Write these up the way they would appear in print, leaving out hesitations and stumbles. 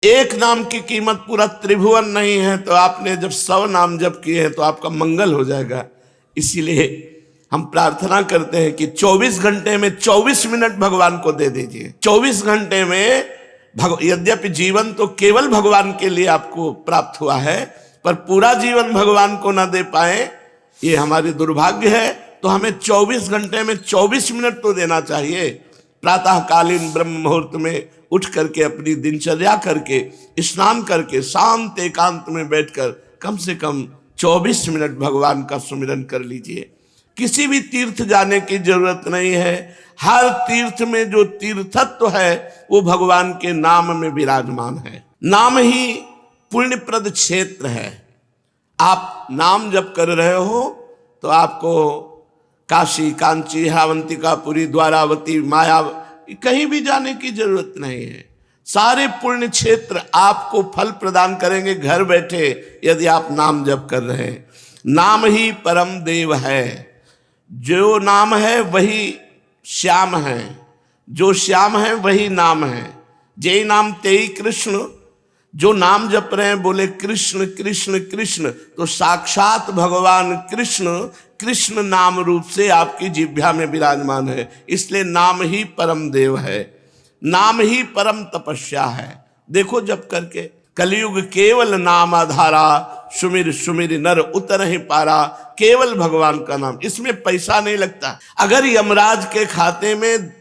एक नाम की कीमत पूरा त्रिभुवन नहीं है, तो आपने जब 100 नाम जप किए हैं तो आपका मंगल हो जाएगा। इसीलिए हम प्रार्थना करते हैं कि 24 घंटे में 24 मिनट भगवान को दे दीजिए। 24 घंटे में यद्यपि जीवन तो केवल भगवान के लिए आपको प्राप्त हुआ है, पर पूरा जीवन भगवान को ना दे पाए ये हमारी दुर्भाग्य है। तो हमें 24 घंटे में 24 मिनट तो देना चाहिए। प्रातःकालीन ब्रह्म मुहूर्त में उठ करके अपनी दिनचर्या करके स्नान करके शांत एकांत में बैठकर कम से कम 24 मिनट भगवान का सुमिरन कर लीजिए। किसी भी तीर्थ जाने की जरूरत नहीं है। हर तीर्थ में जो तीर्थत्व है वो भगवान के नाम में विराजमान है। नाम ही पुण्यप्रद क्षेत्र है। आप नाम जब कर रहे हो तो आपको काशी, कांची, हावंतिकापुरी, द्वारावती, माया कहीं भी जाने की जरूरत नहीं है। सारे पुण्य क्षेत्र आपको फल प्रदान करेंगे घर बैठे, यदि आप नाम जप कर रहे हैं। नाम ही परम देव है। जो नाम है वही श्याम है, जो श्याम है वही नाम है। जय नाम तेई कृष्ण। जो नाम जप रहे हैं बोले कृष्ण कृष्ण कृष्ण, तो साक्षात भगवान कृष्ण कृष्ण नाम रूप से आपकी जिह्वा में विराजमान है। इसलिए नाम ही परम देव है, नाम ही परम तपस्या है। देखो जप करके, कलयुग केवल नाम आधारा, सुमिर सुमिर नर उतर ही पारा। केवल भगवान का नाम, इसमें पैसा नहीं लगता। अगर यमराज के खाते में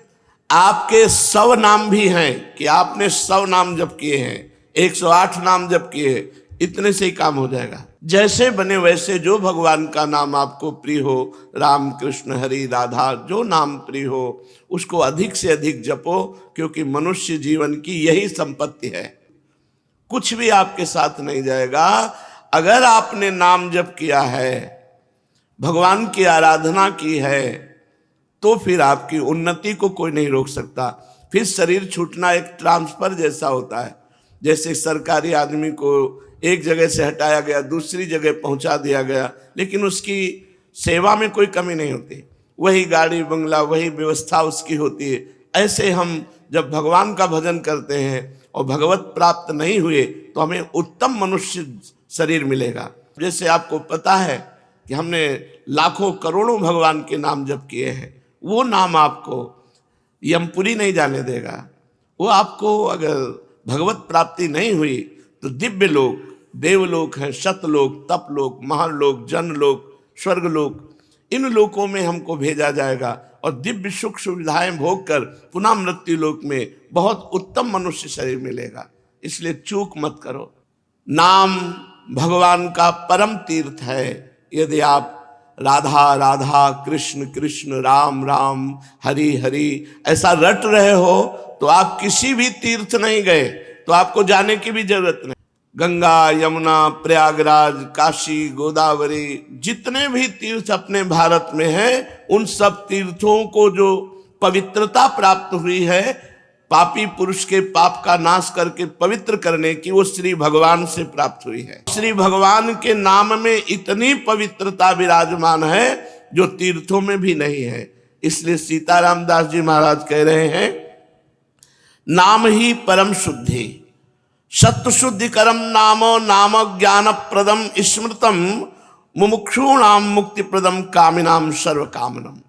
आपके 100 नाम भी हैं कि आपने 100 नाम जप किए हैं, 108 नाम जप किए, इतने से ही काम हो जाएगा। जैसे बने वैसे, जो भगवान का नाम आपको प्रिय हो, राम कृष्ण हरि राधा, जो नाम प्रिय हो उसको अधिक से अधिक जपो, क्योंकि मनुष्य जीवन की यही संपत्ति है। कुछ भी आपके साथ नहीं जाएगा। अगर आपने नाम जप किया है, भगवान की आराधना की है, तो फिर आपकी उन्नति को कोई नहीं रोक सकता। फिर शरीर छूटना एक ट्रांसफर जैसा होता है। जैसे सरकारी आदमी को एक जगह से हटाया गया, दूसरी जगह पहुंचा दिया गया, लेकिन उसकी सेवा में कोई कमी नहीं होती। वही गाड़ी बंगला, वही व्यवस्था उसकी होती है। ऐसे हम जब भगवान का भजन करते हैं और भगवत प्राप्त नहीं हुए तो हमें उत्तम मनुष्य शरीर मिलेगा। जैसे आपको पता है कि हमने लाखों करोड़ों भगवान के नाम जप किए हैं, वो नाम आपको यमपुरी नहीं जाने देगा। वो आपको अगर भगवत प्राप्ति नहीं हुई तो दिव्य लोक, देवलोक है, सतलोक, तपलोक, महालोक, जनलोक, स्वर्गलोक, इन लोकों में हमको भेजा जाएगा और दिव्य सुख सुविधाएं भोग कर पुनः मृत्यु लोक में बहुत उत्तम मनुष्य शरीर मिलेगा। इसलिए चूक मत करो। नाम भगवान का परम तीर्थ है। यदि आप राधा राधा, कृष्ण कृष्ण, राम राम, हरि हरि ऐसा रट रहे हो तो आप किसी भी तीर्थ नहीं गए, तो आपको जाने की भी जरूरत नहीं। गंगा, यमुना, प्रयागराज, काशी, गोदावरी, जितने भी तीर्थ अपने भारत में हैं, उन सब तीर्थों को जो पवित्रता प्राप्त हुई है, पापी पुरुष के पाप का नाश करके पवित्र करने की, वो श्री भगवान से प्राप्त हुई है। श्री भगवान के नाम में इतनी पवित्रता विराजमान है जो तीर्थों में भी नहीं है। इसलिए सीताराम दास जी महाराज कह रहे हैं, नाम ही परम शुद्धि, सत्व शुद्धि करम नामो, नाम ज्ञान प्रदम स्मृतम, मुमुक्षूणाम मुक्ति प्रदम, कामिनाम सर्व कामनम।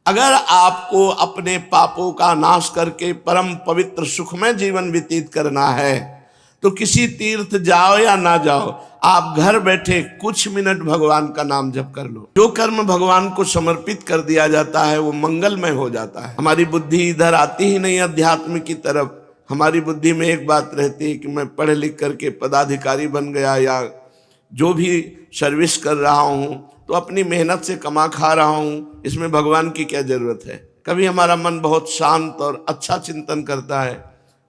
अगर आपको अपने पापों का नाश करके परम पवित्र सुखमय जीवन व्यतीत करना है तो किसी तीर्थ जाओ या ना जाओ, आप घर बैठे कुछ मिनट भगवान का नाम जप कर लो। जो कर्म भगवान को समर्पित कर दिया जाता है वो मंगलमय हो जाता है। हमारी बुद्धि इधर आती ही नहीं अध्यात्म की तरफ। हमारी बुद्धि में एक बात रहती है कि मैं पढ़ लिख करके पदाधिकारी बन गया या जो भी सर्विस कर रहा हूँ तो अपनी मेहनत से कमा खा रहा हूँ, इसमें भगवान की क्या जरूरत है। कभी हमारा मन बहुत शांत और अच्छा चिंतन करता है,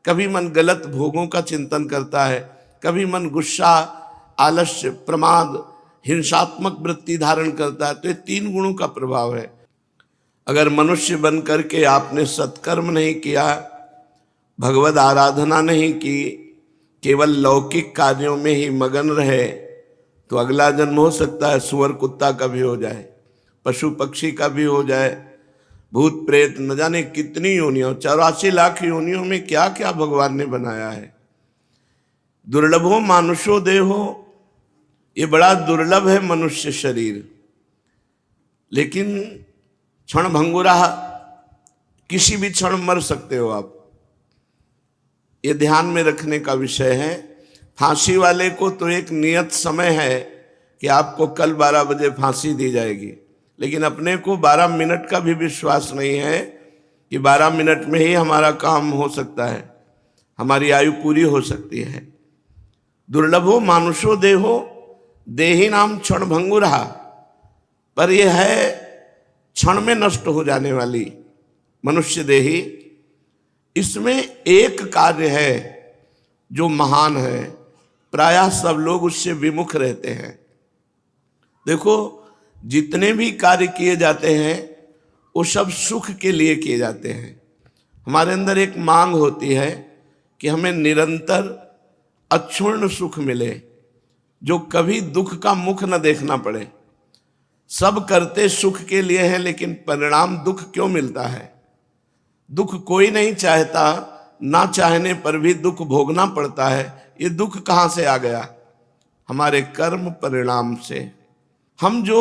कभी मन गलत भोगों का चिंतन करता है, कभी मन गुस्सा, आलस्य, प्रमाद, हिंसात्मक वृत्ति धारण करता है। तो ये 3 गुणों का प्रभाव है। अगर मनुष्य बन करके आपने सत्कर्म नहीं किया, भगवद आराधना नहीं की, केवल लौकिक कार्यों में ही मगन रहे, तो अगला जन्म हो सकता है सुअर कुत्ता का भी हो जाए, पशु पक्षी का भी हो जाए, भूत प्रेत, न जाने कितनी योनियों, 84 लाख योनियों में क्या क्या भगवान ने बनाया है। दुर्लभो मानुषो देहो, ये बड़ा दुर्लभ है मनुष्य शरीर, लेकिन क्षण भंगुरा, किसी भी क्षण मर सकते हो आप। ये ध्यान में रखने का विषय है। फांसी वाले को तो एक नियत समय है कि आपको कल 12 बजे फांसी दी जाएगी, लेकिन अपने को 12 मिनट का भी विश्वास नहीं है कि 12 मिनट में ही हमारा काम हो सकता है, हमारी आयु पूरी हो सकती है। दुर्लभो मानुषो देहो, देही नाम क्षण भंगुरा, पर यह है क्षण में नष्ट हो जाने वाली मनुष्य देही। इसमें एक कार्य है जो महान है, प्रायः सब लोग उससे विमुख रहते हैं। देखो, जितने भी कार्य किए जाते हैं वो सब सुख के लिए किए जाते हैं। हमारे अंदर एक मांग होती है कि हमें निरंतर अक्षुण्ण सुख मिले, जो कभी दुख का मुख न देखना पड़े। सब करते सुख के लिए हैं, लेकिन परिणाम दुख क्यों मिलता है? दुख कोई नहीं चाहता, ना चाहने पर भी दुख भोगना पड़ता है। ये दुख कहाँ से आ गया? हमारे कर्म परिणाम से। हम जो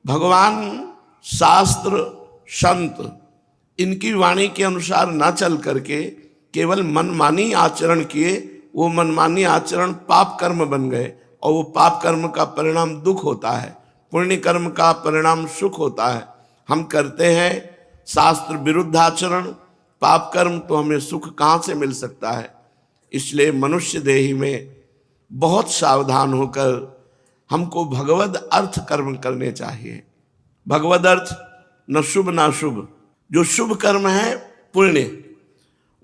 भगवान, शास्त्र, संत, इनकी वाणी के अनुसार ना चल करके केवल मनमानी आचरण किए, वो मनमानी आचरण पाप कर्म बन गए, और वो पाप कर्म का परिणाम दुख होता है, पुण्य कर्म का परिणाम सुख होता है। हम करते हैं शास्त्र विरुद्ध आचरण, पाप कर्म, तो हमें सुख कहाँ से मिल सकता है? इसलिए मनुष्य देही में बहुत सावधान होकर हमको भगवद अर्थ कर्म करने चाहिए। भगवद अर्थ न शुभ ना शुभ। जो शुभ कर्म है पुण्य,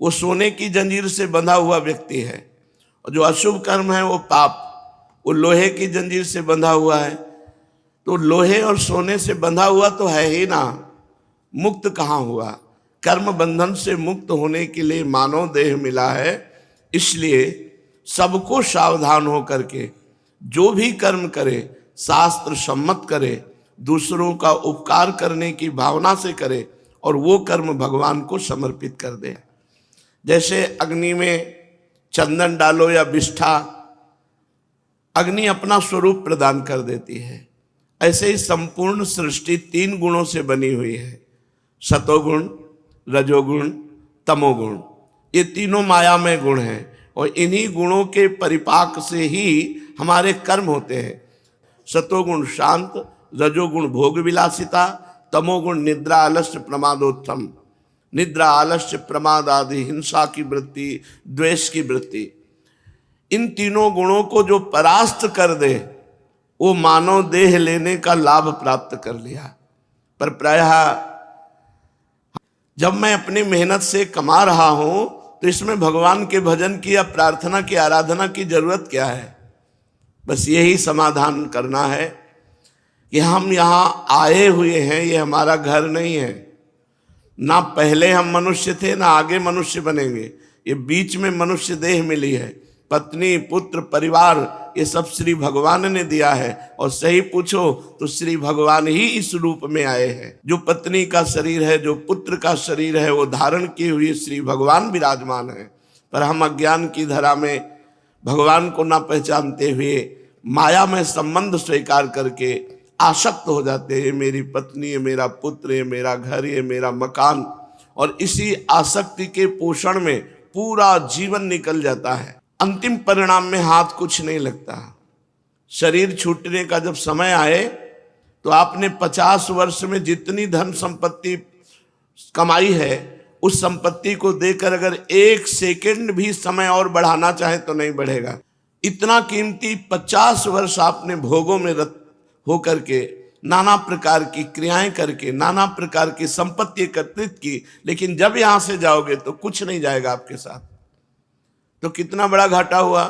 वो सोने की जंजीर से बंधा हुआ व्यक्ति है, और जो अशुभ कर्म है वो पाप, वो लोहे की जंजीर से बंधा हुआ है। तो लोहे और सोने से बंधा हुआ तो है ही ना, मुक्त कहाँ हुआ? कर्म बंधन से मुक्त होने के लिए मानव देह मिला है। इसलिए सबको सावधान हो करके जो भी कर्म करे शास्त्र सम्मत करे, दूसरों का उपकार करने की भावना से करे, और वो कर्म भगवान को समर्पित कर दे। जैसे अग्नि में चंदन डालो या विष्ठा, अग्नि अपना स्वरूप प्रदान कर देती है। ऐसे ही संपूर्ण सृष्टि 3 गुणों से बनी हुई है, सतोगुण, रजोगुण, तमोगुण। ये तीनों मायामय गुण हैं, और इन्हीं गुणों के परिपाक से ही हमारे कर्म होते हैं। सतोगुण शांत, रजोगुण भोग विलासिता, तमोगुण निद्रा आलस्य प्रमादोत्थम। निद्रा आलस्य प्रमाद आदि हिंसा की वृत्ति, द्वेष की वृत्ति, इन तीनों गुणों को जो परास्त कर दे, वो मानव देह लेने का लाभ प्राप्त कर लिया। पर प्रायः जब मैं अपनी मेहनत से कमा रहा हूं, तो इसमें भगवान के भजन की या प्रार्थना की, आराधना की जरूरत क्या है? बस यही समाधान करना है कि हम यहाँ आए हुए हैं, ये हमारा घर नहीं है। ना पहले हम मनुष्य थे, ना आगे मनुष्य बनेंगे। ये बीच में मनुष्य देह मिली है। पत्नी, पुत्र, परिवार, ये सब श्री भगवान ने दिया है। और सही पूछो तो श्री भगवान ही इस रूप में आए हैं। जो पत्नी का शरीर है, जो पुत्र का शरीर है, वो धारण किए हुए श्री भगवान विराजमान है। पर हम अज्ञान की धरा में भगवान को ना पहचानते हुए माया में संबंध स्वीकार करके आसक्त हो जाते हैं। मेरी पत्नी, ये मेरा पुत्र, ये मेरा घर, ये मेरा मकान, और इसी आसक्ति के पोषण में पूरा जीवन निकल जाता है। अंतिम परिणाम में हाथ कुछ नहीं लगता। शरीर छूटने का जब समय आए, तो आपने 50 वर्ष में जितनी धन संपत्ति कमाई है, उस संपत्ति को देकर अगर 1 सेकंड भी समय और बढ़ाना चाहे तो नहीं बढ़ेगा। इतना कीमती 50 वर्ष आपने भोगों में रत होकर के, नाना प्रकार की क्रियाएं करके, नाना प्रकार की संपत्ति एकत्रित की, लेकिन जब यहां से जाओगे तो कुछ नहीं जाएगा आपके साथ। तो कितना बड़ा घाटा हुआ।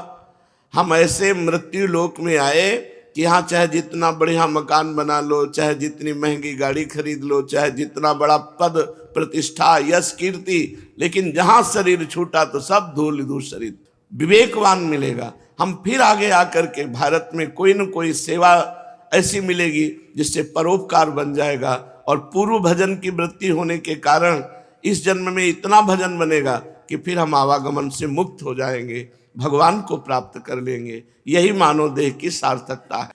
हम ऐसे मृत्यु लोक में आए कि यहाँ चाहे जितना बढ़िया मकान बना लो, चाहे जितनी महंगी गाड़ी खरीद लो, चाहे जितना बड़ा पद, प्रतिष्ठा, यश, कीर्ति, लेकिन जहां शरीर छूटा तो सब धूल धूसरित। विवेकवान मिलेगा। हम फिर आगे आकर के भारत में कोई न कोई सेवा ऐसी मिलेगी जिससे परोपकार बन जाएगा, और पूर्व भजन की वृत्ति होने के कारण इस जन्म में इतना भजन बनेगा कि फिर हम आवागमन से मुक्त हो जाएंगे। भगवान को प्राप्त कर लेंगे। यही मानव देह की सार्थकता है।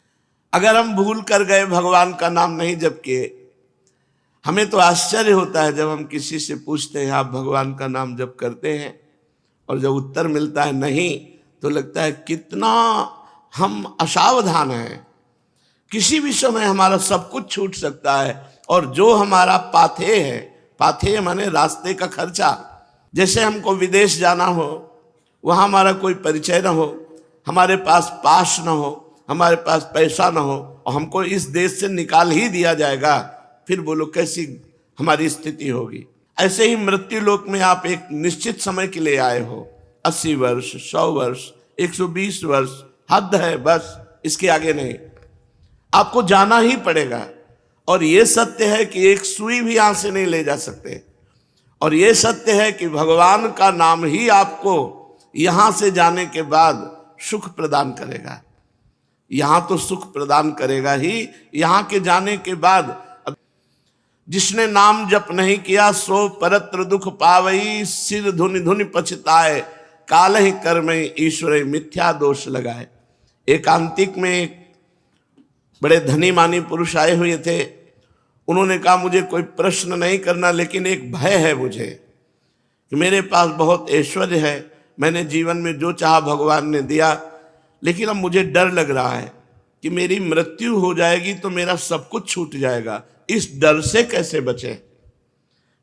अगर हम भूल कर गए, भगवान का नाम नहीं जप किए, हमें तो आश्चर्य होता है जब हम किसी से पूछते हैं आप भगवान का नाम जप करते हैं, और जब उत्तर मिलता है नहीं, तो लगता है कितना हम असावधान हैं। किसी भी समय हमारा सब कुछ छूट सकता है, और जो हमारा पाथेय है, पाथेय माने रास्ते का खर्चा, जैसे हमको विदेश जाना हो, वहाँ हमारा कोई परिचय ना हो, हमारे पास पास ना हो, हमारे पास पैसा ना हो, और हमको इस देश से निकाल ही दिया जाएगा, फिर बोलो कैसी हमारी स्थिति होगी। ऐसे ही मृत्यु लोक में आप एक निश्चित समय के लिए आए हो, 80 वर्ष, 100 वर्ष, 120 वर्ष, हद है बस, इसके आगे नहीं। आपको जाना ही पड़ेगा, और ये सत्य है कि एक सुई भी यहां से नहीं ले जा सकते, और ये सत्य है कि भगवान का नाम ही आपको यहां से जाने के बाद सुख प्रदान करेगा। यहां तो सुख प्रदान करेगा ही, यहां के जाने के बाद जिसने नाम जप नहीं किया सो परत्र दुख पावई, सिर धुनि धुनि पछताए, काल ही कर्म ईश्वर मिथ्या दोष लगाए। एकांतिक में एक बड़े धनी मानी पुरुष आए हुए थे। उन्होंने कहा मुझे कोई प्रश्न नहीं करना, लेकिन एक भय है मुझे कि मेरे पास बहुत ऐश्वर्य है, मैंने जीवन में जो चाहा भगवान ने दिया, लेकिन अब मुझे डर लग रहा है कि मेरी मृत्यु हो जाएगी तो मेरा सब कुछ छूट जाएगा। इस डर से कैसे बचे?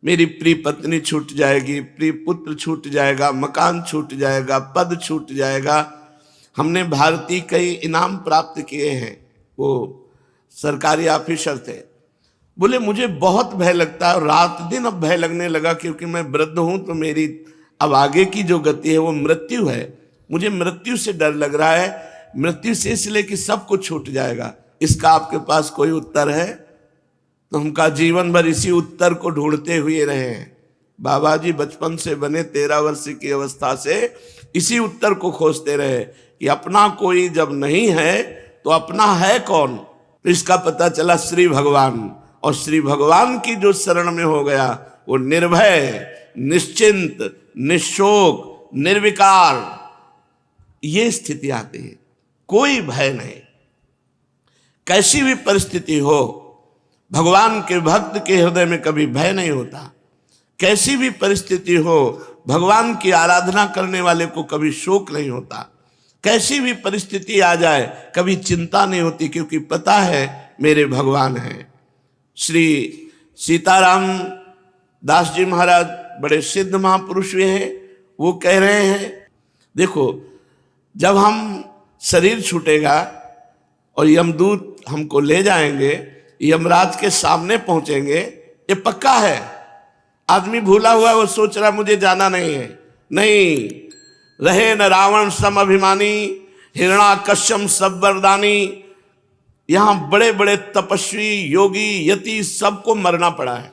मेरी प्रिय पत्नी छूट जाएगी, प्रिय पुत्र छूट जाएगा, मकान छूट जाएगा, पद छूट जाएगा। हमने भारतीय कई इनाम प्राप्त किए हैं, वो सरकारी ऑफिसर थे। बोले मुझे बहुत भय लगता है, और रात दिन अब भय लगने लगा, क्योंकि मैं वृद्ध हूं तो मेरी अब आगे की जो गति है वो मृत्यु है। मुझे मृत्यु से डर लग रहा है, मृत्यु से इसलिए कि सब कुछ छूट जाएगा। इसका आपके पास कोई उत्तर है? तो हम का जीवन भर इसी उत्तर को ढूंढते हुए रहे हैं। बाबा जी बचपन से बने 13 वर्ष की अवस्था से इसी उत्तर को खोजते रहे कि अपना कोई जब नहीं है तो अपना है कौन? तो इसका पता चला श्री भगवान, और श्री भगवान की जो शरण में हो गया वो निर्भय, निश्चिंत, निशोक, निर्विकार, ये स्थिति आती है। कोई भय नहीं, कैसी भी परिस्थिति हो, भगवान के भक्त के हृदय में कभी भय नहीं होता। कैसी भी परिस्थिति हो, भगवान की आराधना करने वाले को कभी शोक नहीं होता। कैसी भी परिस्थिति आ जाए कभी चिंता नहीं होती, क्योंकि पता है मेरे भगवान हैं। श्री सीताराम दास जी महाराज बड़े सिद्ध महापुरुष हुए हैं। वो कह रहे हैं, देखो जब हम शरीर छूटेगा और यमदूत हमको ले जाएंगे, यमराज के सामने पहुंचेंगे, ये पक्का है। आदमी भूला हुआ वो सोच रहा मुझे जाना नहीं है, नहीं। रहे न रावण सम अभिमानी, हिरणाकश्यप सब वरदानी। यहां बड़े बड़े तपस्वी, योगी, यति सबको मरना पड़ा है,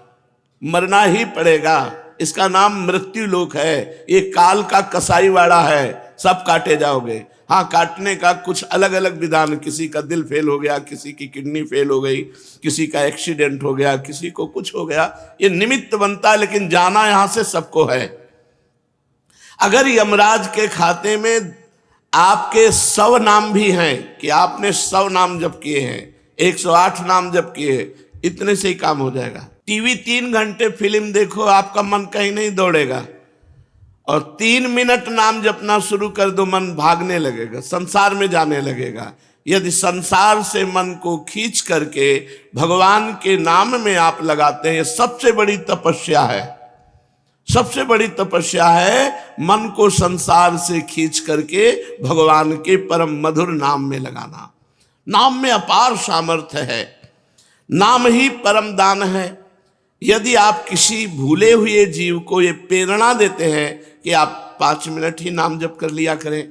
मरना ही पड़ेगा। इसका नाम मृत्यु लोक है। ये काल का कसाईवाड़ा है, सब काटे जाओगे। हाँ, काटने का कुछ अलग अलग विधान, किसी का दिल फेल हो गया, किसी की किडनी फेल हो गई, किसी का एक्सीडेंट हो गया, किसी को कुछ हो गया, ये निमित्त बनता है, लेकिन जाना यहां से सबको है। अगर यमराज के खाते में आपके 100 नाम भी हैं कि आपने 100 नाम जप किए हैं, 108 नाम जप किए, इतने से ही काम हो जाएगा। टीवी 3 घंटे फिल्म देखो, आपका मन कहीं नहीं दौड़ेगा, और 3 मिनट नाम जपना शुरू कर दो, मन भागने लगेगा, संसार में जाने लगेगा। यदि संसार से मन को खींच करके भगवान के नाम में आप लगाते हैं, सबसे बड़ी तपस्या है। सबसे बड़ी तपस्या है मन को संसार से खींच करके भगवान के परम मधुर नाम में लगाना। नाम में अपार सामर्थ्य है, नाम ही परम दान है। यदि आप किसी भूले हुए जीव को ये प्रेरणा देते हैं कि आप 5 मिनट ही नाम जप कर लिया करें,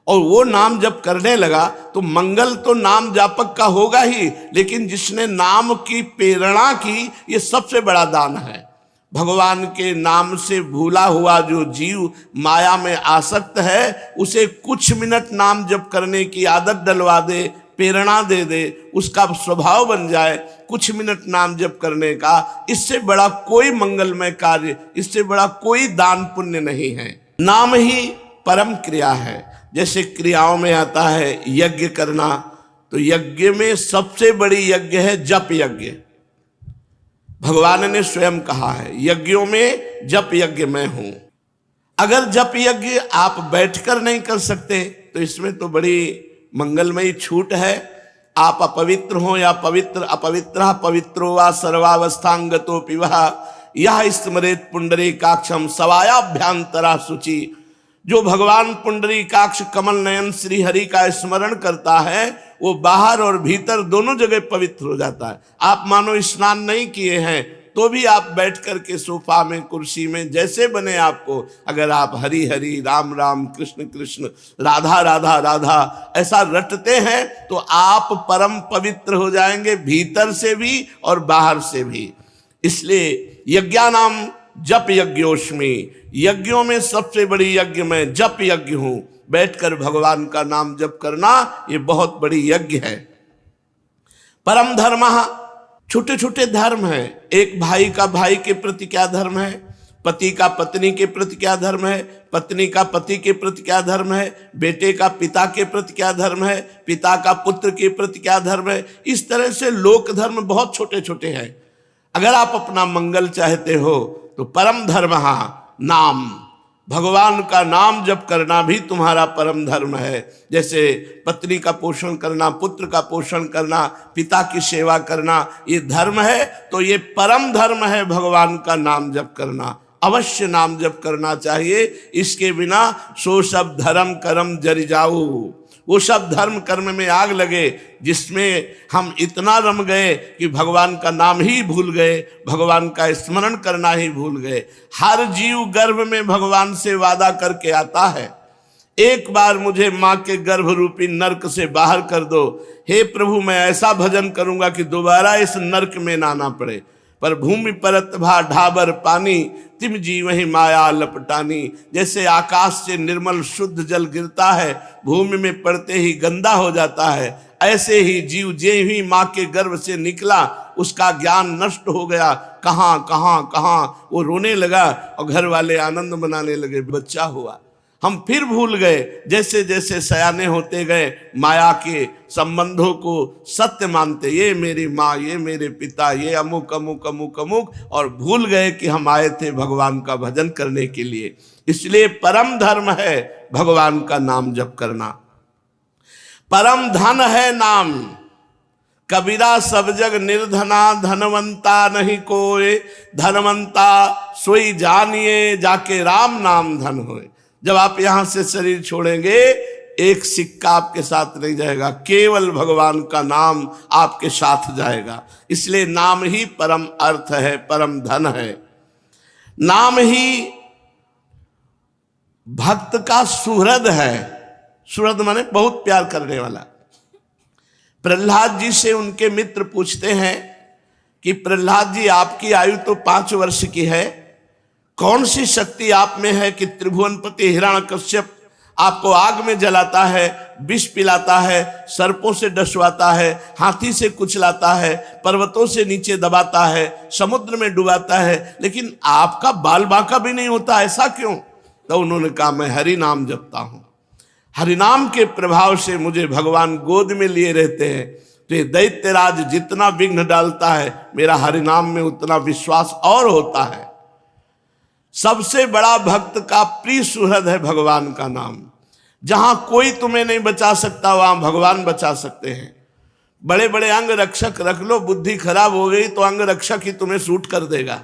और वो नाम जप करने लगा, तो मंगल तो नाम जापक का होगा ही, लेकिन जिसने नाम की प्रेरणा की, ये सबसे बड़ा दान है। भगवान के नाम से भूला हुआ जो जीव माया में आसक्त है, उसे कुछ मिनट नाम जप करने की आदत डलवा दे, प्रेरणा दे दे, उसका स्वभाव बन जाए कुछ मिनट नाम जप करने का। इससे बड़ा कोई मंगलमय कार्य, इससे बड़ा कोई दान पुण्य नहीं है। नाम ही परम क्रिया है। जैसे क्रियाओं में आता है यज्ञ करना, तो यज्ञ में सबसे बड़ी यज्ञ है जप यज्ञ। भगवान ने स्वयं कहा है यज्ञों में जप यज्ञ मैं हूं। अगर जप यज्ञ आप बैठकर नहीं कर सकते तो इसमें तो बड़ी मंगलमयी छूट है। आप अपवित्र हो या पवित्र, अपवित्र पवित्रो वा सर्वावस्थांगतो पिवा यह स्मरेत पुंडरीकाक्षम सवायाभ्यांतरा शुचि। जो भगवान पुंडरीकाक्ष कमल नयन श्री हरि का स्मरण करता है वो बाहर और भीतर दोनों जगह पवित्र हो जाता है। आप मानो स्नान नहीं किए हैं तो भी आप बैठ करके सोफा में, कुर्सी में, जैसे बने आपको, अगर आप हरि हरि, राम राम, कृष्ण कृष्ण, राधा राधा राधा ऐसा रटते हैं तो आप परम पवित्र हो जाएंगे, भीतर से भी और बाहर से भी। इसलिए यज्ञानाम जप यज्ञोस्मि, यज्ञों में सबसे बड़ी यज्ञ मैं जप यज्ञ हूं। बैठकर भगवान का नाम जप करना ये बहुत बड़ी यज्ञ है। परम धर्म, छोटे छोटे धर्म है। एक भाई का भाई के प्रति क्या धर्म है, पति का पत्नी के प्रति क्या धर्म है, पत्नी का पति के प्रति क्या धर्म है, बेटे का पिता के प्रति क्या धर्म है, पिता का पुत्र के प्रति क्या धर्म है। इस तरह से लोक धर्म बहुत छोटे छोटे हैं। अगर आप अपना मंगल चाहते हो तो परम धर्म नाम, भगवान का नाम जप करना भी तुम्हारा परम धर्म है। जैसे पत्नी का पोषण करना, पुत्र का पोषण करना, पिता की सेवा करना, ये धर्म है। तो ये परम धर्म है भगवान का नाम जप करना। अवश्य नाम जप करना चाहिए, इसके बिना सो सब धर्म कर्म जरि जाऊ। वो सब धर्म कर्म में आग लगे जिसमें हम इतना रम गए कि भगवान का नाम ही भूल गए, भगवान का स्मरण करना ही भूल गए। हर जीव गर्भ में भगवान से वादा करके आता है, एक बार मुझे माँ के गर्भ रूपी नरक से बाहर कर दो, हे प्रभु मैं ऐसा भजन करूंगा कि दोबारा इस नरक में ना आना पड़े। पर भूमि परत भा ढाबर पानी, तिम जीव ही माया लपटानी। जैसे आकाश से निर्मल शुद्ध जल गिरता है, भूमि में पड़ते ही गंदा हो जाता है, ऐसे ही जीव जे ही माँ के गर्भ से निकला उसका ज्ञान नष्ट हो गया। कहाँ कहाँ कहाँ वो रोने लगा और घर वाले आनंद मनाने लगे, बच्चा हुआ। हम फिर भूल गए, जैसे जैसे सयाने होते गए माया के संबंधों को सत्य मानते, ये मेरी माँ, ये मेरे पिता, ये अमुक अमुक अमुक अमुक, और भूल गए कि हम आए थे भगवान का भजन करने के लिए। इसलिए परम धर्म है भगवान का नाम जप करना। परम धन है नाम, कबीरा सब जग निर्धना, धनवंता नहीं कोई, धनवंता सोई जानिए, जाके राम नाम धन होए। जब आप यहां से शरीर छोड़ेंगे एक सिक्का आपके साथ नहीं जाएगा, केवल भगवान का नाम आपके साथ जाएगा। इसलिए नाम ही परम अर्थ है, परम धन है। नाम ही भक्त का सुहृद है। सुहृद माने बहुत प्यार करने वाला। प्रहलाद जी से उनके मित्र पूछते हैं कि प्रहलाद जी आपकी आयु तो 5 वर्ष की है, कौन सी शक्ति आप में है कि त्रिभुवनपति हिरण्यकश्यप आपको आग में जलाता है, विष पिलाता है, सर्पों से डसवाता है, हाथी से कुचलाता है, पर्वतों से नीचे दबाता है, समुद्र में डुबाता है, लेकिन आपका बाल बांका भी नहीं होता, ऐसा क्यों? तो उन्होंने कहा मैं हरि नाम जपता हूं, हरिनाम के प्रभाव से मुझे भगवान गोद में लिए रहते हैं। तो ये दैत्यराज जितना विघ्न डालता है मेरा हरिनाम में उतना विश्वास और होता है। सबसे बड़ा भक्त का प्रिय सुहृद है भगवान का नाम। जहां कोई तुम्हें नहीं बचा सकता वहां भगवान बचा सकते हैं। बड़े बड़े अंग रक्षक रख लो, बुद्धि खराब हो गई तो अंग रक्षक ही तुम्हें सूट कर देगा,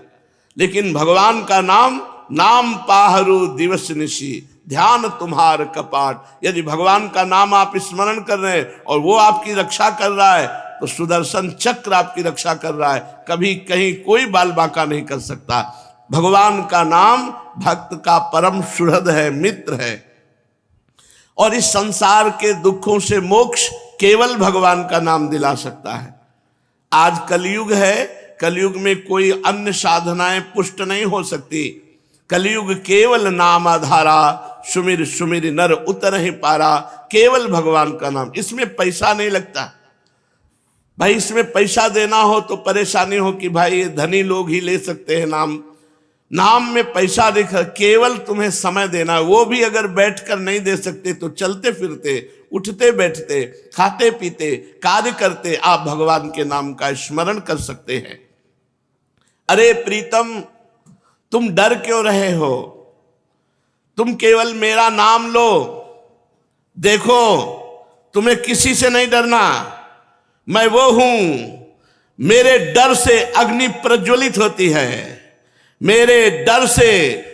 लेकिन भगवान का नाम, नाम पाहरू दिवस निशी, ध्यान तुम्हार कपाट। यदि भगवान का नाम आप स्मरण कर रहे हैं और वो आपकी रक्षा कर रहा है तो सुदर्शन चक्र आपकी रक्षा कर रहा है, कभी कहीं कोई बाल बांका नहीं कर सकता। भगवान का नाम भक्त का परम सुहृद है, मित्र है। और इस संसार के दुखों से मोक्ष केवल भगवान का नाम दिला सकता है। आज कलयुग है, कलयुग में कोई अन्य साधनाएं पुष्ट नहीं हो सकती। कलयुग केवल नाम आधारा, सुमिर सुमिर नर उतर ही पारा। केवल भगवान का नाम, इसमें पैसा नहीं लगता। भाई इसमें पैसा देना हो तो परेशानी हो कि भाई धनी लोग ही ले सकते हैं नाम। नाम में पैसा दिखा, केवल तुम्हें समय देना, वो भी अगर बैठकर नहीं दे सकते तो चलते फिरते, उठते बैठते, खाते पीते, कार्य करते आप भगवान के नाम का स्मरण कर सकते हैं। अरे प्रीतम, तुम डर क्यों रहे हो? तुम केवल मेरा नाम लो। देखो, तुम्हें किसी से नहीं डरना। मैं वो हूं, मेरे डर से अग्नि प्रज्वलित होती है, मेरे डर से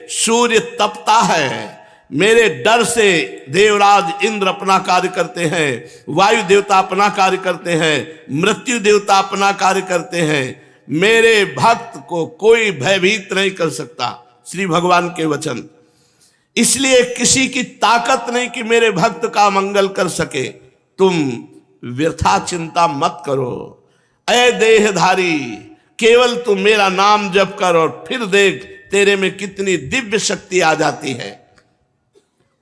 सूर्य तपता है, मेरे डर से देवराज इंद्र अपना कार्य करते हैं, वायु देवता अपना कार्य करते हैं, मृत्यु देवता अपना कार्य करते हैं। मेरे भक्त को कोई भयभीत नहीं कर सकता, श्री भगवान के वचन। इसलिए किसी की ताकत नहीं कि मेरे भक्त का मंगल कर सके। तुम व्यर्था चिंता मत करो। ऐ देहधारी, केवल तू मेरा नाम जप कर और फिर देख तेरे में कितनी दिव्य शक्ति आ जाती है।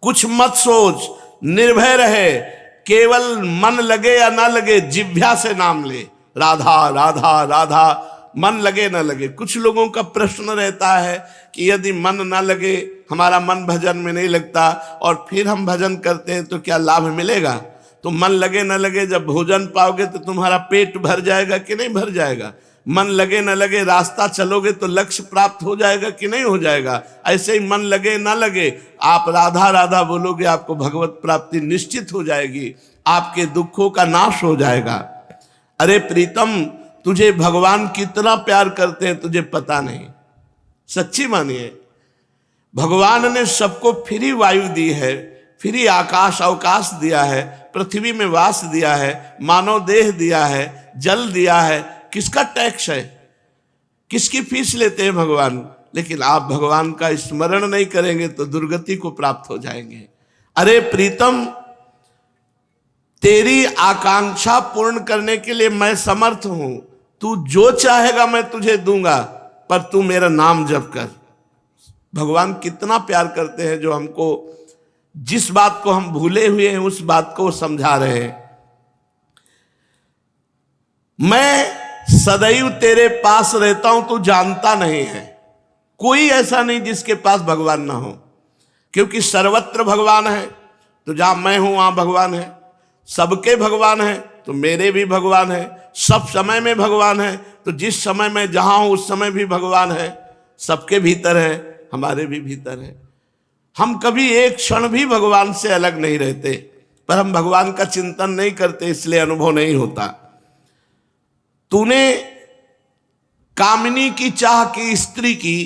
कुछ मत सोच, निर्भय रहे, केवल मन लगे या ना लगे जिह्वा से नाम ले, राधा राधा राधा, मन लगे ना लगे। कुछ लोगों का प्रश्न रहता है कि यदि मन ना लगे, हमारा मन भजन में नहीं लगता और फिर हम भजन करते हैं तो क्या लाभ मिलेगा? तो मन लगे ना लगे, जब भोजन पाओगे तो तुम्हारा पेट भर जाएगा कि नहीं भर जाएगा? मन लगे ना लगे, रास्ता चलोगे तो लक्ष्य प्राप्त हो जाएगा कि नहीं हो जाएगा? ऐसे ही मन लगे ना लगे, आप राधा राधा बोलोगे, आपको भगवत प्राप्ति निश्चित हो जाएगी, आपके दुखों का नाश हो जाएगा। अरे प्रीतम, तुझे भगवान कितना प्यार करते हैं तुझे पता नहीं। सच्ची मानिए, भगवान ने सबको फ्री वायु दी है, फ्री आकाश अवकाश दिया है, पृथ्वी में वास दिया है, मानव देह दिया है, जल दिया है। किसका टैक्स है? किसकी फीस लेते हैं भगवान? लेकिन आप भगवान का स्मरण नहीं करेंगे तो दुर्गति को प्राप्त हो जाएंगे। अरे प्रीतम, तेरी आकांक्षा पूर्ण करने के लिए मैं समर्थ हूं। तू जो चाहेगा मैं तुझे दूंगा, पर तू मेरा नाम जप कर। भगवान कितना प्यार करते हैं, जो हमको जिस बात को हम भूले हुए हैं उस बात को समझा रहे हैं। मैं सदैव तेरे पास रहता हूं, तू जानता नहीं है। कोई ऐसा नहीं जिसके पास भगवान ना हो, क्योंकि सर्वत्र भगवान है। तो जहां मैं हूं वहां भगवान है, सबके भगवान है तो मेरे भी भगवान है, सब समय में भगवान है तो जिस समय में जहां हूं उस समय भी भगवान है। सबके भीतर है, हमारे भी भीतर है। हम कभी एक क्षण भी भगवान से अलग नहीं रहते, पर हम भगवान का चिंतन नहीं करते, इसलिए अनुभव नहीं होता। तूने कामिनी की चाह की स्त्री की,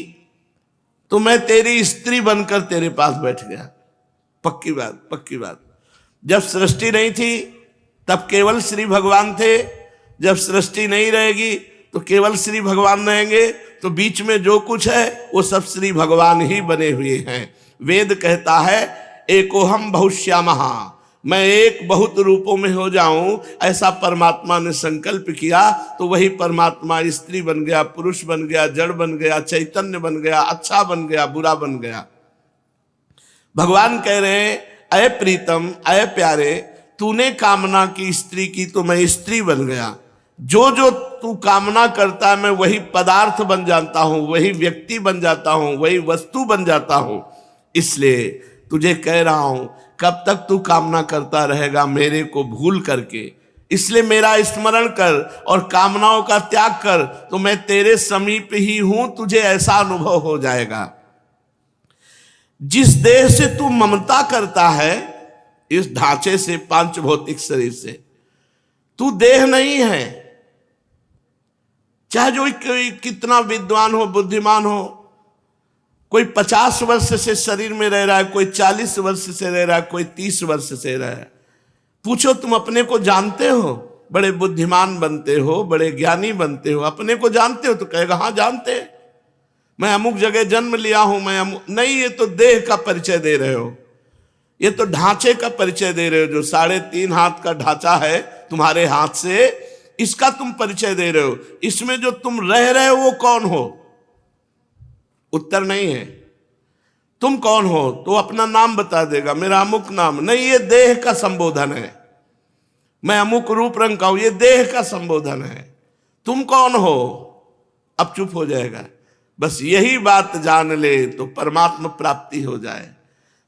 तो मैं तेरी स्त्री बनकर तेरे पास बैठ गया। पक्की बात, पक्की बात। जब सृष्टि नहीं थी तब केवल श्री भगवान थे, जब सृष्टि नहीं रहेगी तो केवल श्री भगवान रहेंगे। तो बीच में जो कुछ है वो सब श्री भगवान ही बने हुए हैं। वेद कहता है एकोहम बहुश्यामः, मैं एक बहुत रूपों में हो जाऊं, ऐसा परमात्मा ने संकल्प किया। तो वही परमात्मा स्त्री बन गया, पुरुष बन गया, जड़ बन गया, चैतन्य बन गया, अच्छा बन गया, बुरा बन गया। भगवान कह रहे हैं अय प्रीतम, अय प्यारे, तूने कामना की स्त्री की तो मैं स्त्री बन गया। जो जो तू कामना करता है मैं वही पदार्थ बन जाता हूं, वही व्यक्ति बन जाता हूं, वही वस्तु बन जाता हूं। इसलिए तुझे कह रहा हूं, कब तक तू कामना करता रहेगा मेरे को भूल करके? इसलिए मेरा स्मरण कर और कामनाओं का त्याग कर, तो मैं तेरे समीप ही हूं, तुझे ऐसा अनुभव हो जाएगा। जिस देह से तू ममता करता है, इस ढांचे से, पांच भौतिक शरीर से, तू देह नहीं है। चाहे जो कोई कितना विद्वान हो, बुद्धिमान हो, कोई 50 वर्ष से शरीर में रह रहा है, कोई 40 वर्ष से रह रहा है, कोई 30 वर्ष से रह रहा है। पूछो तुम अपने को जानते हो? बड़े बुद्धिमान बनते हो, बड़े ज्ञानी बनते हो, अपने को जानते हो? तो कहेगा हाँ जानते हैं, मैं अमुक जगह जन्म लिया हूं, मैं अमुक। नहीं, ये तो देह का परिचय दे रहे हो, ये तो ढांचे का परिचय दे रहे हो। जो 3.5 हाथ का ढांचा है तुम्हारे हाथ से, इसका तुम परिचय दे रहे हो। इसमें जो तुम रह रहे हो वो कौन हो? उत्तर नहीं है। तुम कौन हो? तो अपना नाम बता देगा, मेरा अमुक नाम। नहीं, ये देह का संबोधन है। मैं अमुक रूप रंग का हूं, ये देह का संबोधन है। तुम कौन हो? अब चुप हो जाएगा। बस यही बात जान ले तो परमात्मा प्राप्ति हो जाए।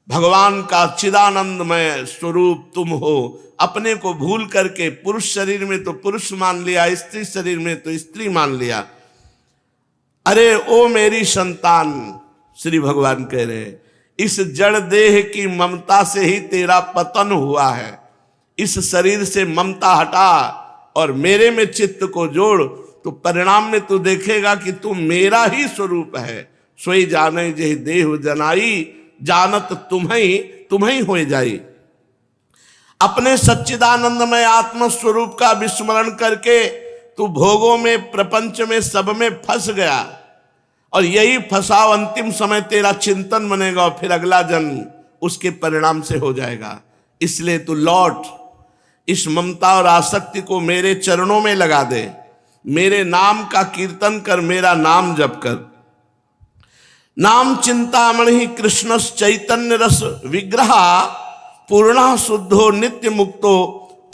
भगवान का चिदानंदमय स्वरूप तुम हो, अपने को भूल करके पुरुष शरीर में तो पुरुष मान लिया, स्त्री शरीर में तो स्त्री मान लिया। अरे ओ मेरी संतान, श्री भगवान कह रहे हैं, इस जड़ देह की ममता से ही तेरा पतन हुआ है। इस शरीर से ममता हटा और मेरे में चित्त को जोड़, तो परिणाम में तू देखेगा कि तू मेरा ही स्वरूप है। सोई जाने जही देह जनाई, जानत तुम्हें हो जाई। अपने सच्चिदानंदमय आत्म स्वरूप का विस्मरण करके तू भोगों में, प्रपंच में, सब में फंस गया, और यही फंसाव अंतिम समय तेरा चिंतन बनेगा और फिर अगला जन्म उसके परिणाम से हो जाएगा। इसलिए तू लौट, इस ममता और आसक्ति को मेरे चरणों में लगा दे, मेरे नाम का कीर्तन कर, मेरा नाम जप कर। नाम चिंतामणि कृष्ण चैतन्य रस विग्रह, पूर्ण शुद्धो नित्य मुक्तो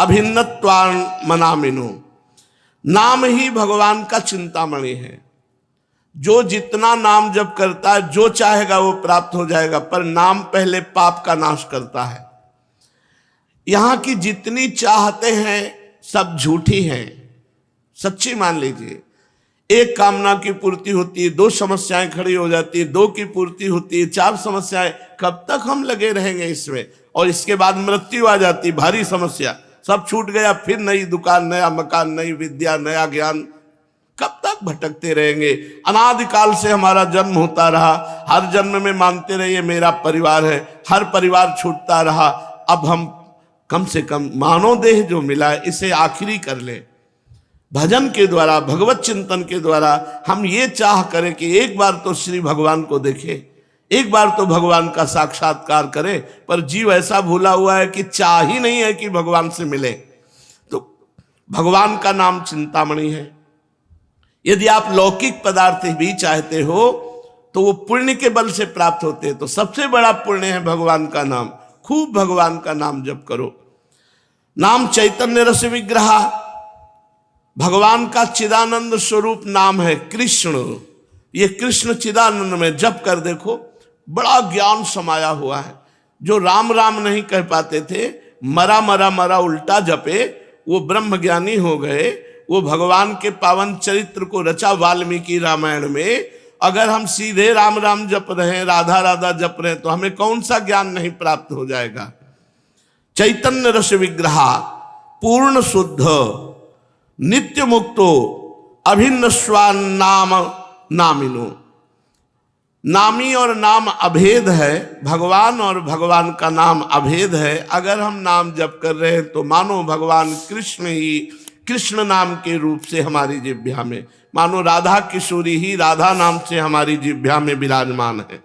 अभिन्नत्वान मनामिनो। नाम ही भगवान का चिंतामणि है। जो जितना नाम जप करता है, जो चाहेगा वो प्राप्त हो जाएगा, पर नाम पहले पाप का नाश करता है। यहां की जितनी चाहते हैं सब झूठी हैं, सच्ची मान लीजिए। एक कामना की पूर्ति होती है, दो समस्याएं खड़ी हो जाती है, दो की पूर्ति होती है, चार समस्याएं। कब तक हम लगे रहेंगे इसमें? और इसके बाद मृत्यु आ जाती, भारी समस्या, सब छूट गया, फिर नई दुकान, नया मकान, नई विद्या, नया ज्ञान। कब तक भटकते रहेंगे? अनादिकाल से हमारा जन्म होता रहा, हर जन्म में मानते रहिए मेरा परिवार है, हर परिवार छूटता रहा। अब हम कम से कम मानव देह जो मिला है इसे आखिरी कर ले। भजन के द्वारा, भगवत चिंतन के द्वारा हम ये चाह करें कि एक बार तो श्री भगवान को देखें, एक बार तो भगवान का साक्षात्कार करें। पर जीव ऐसा भूला हुआ है कि चाह ही नहीं है कि भगवान से मिले। तो भगवान का नाम चिंतामणि है। यदि आप लौकिक पदार्थ भी चाहते हो तो वो पुण्य के बल से प्राप्त होते हैं। तो सबसे बड़ा पुण्य है भगवान का नाम। खूब भगवान का नाम जप करो। नाम चैतन्य रस विग्रह, भगवान का चिदानंद स्वरूप नाम है कृष्ण। ये कृष्ण चिदानंद में जप कर देखो, बड़ा ज्ञान समाया हुआ है। जो राम राम नहीं कह पाते थे, मरा मरा मरा उल्टा जपे, वो ब्रह्म ज्ञानी हो गए। वो भगवान के पावन चरित्र को रचा वाल्मीकि रामायण में। अगर हम सीधे राम राम जप रहे हैं, राधा राधा जप रहे हैं, तो हमें कौन सा ज्ञान नहीं प्राप्त हो जाएगा? चैतन्य रस विग्रह, पूर्ण शुद्ध, नित्य मुक्तो अभिन्न स्वान नाम नामिनो। नामी और नाम अभेद है, भगवान और भगवान का नाम अभेद है। अगर हम नाम जप कर रहे हैं तो मानो भगवान कृष्ण ही कृष्ण नाम के रूप से हमारी जिह्वा में, मानो राधा किशोरी ही राधा नाम से हमारी जिह्वा में विराजमान है।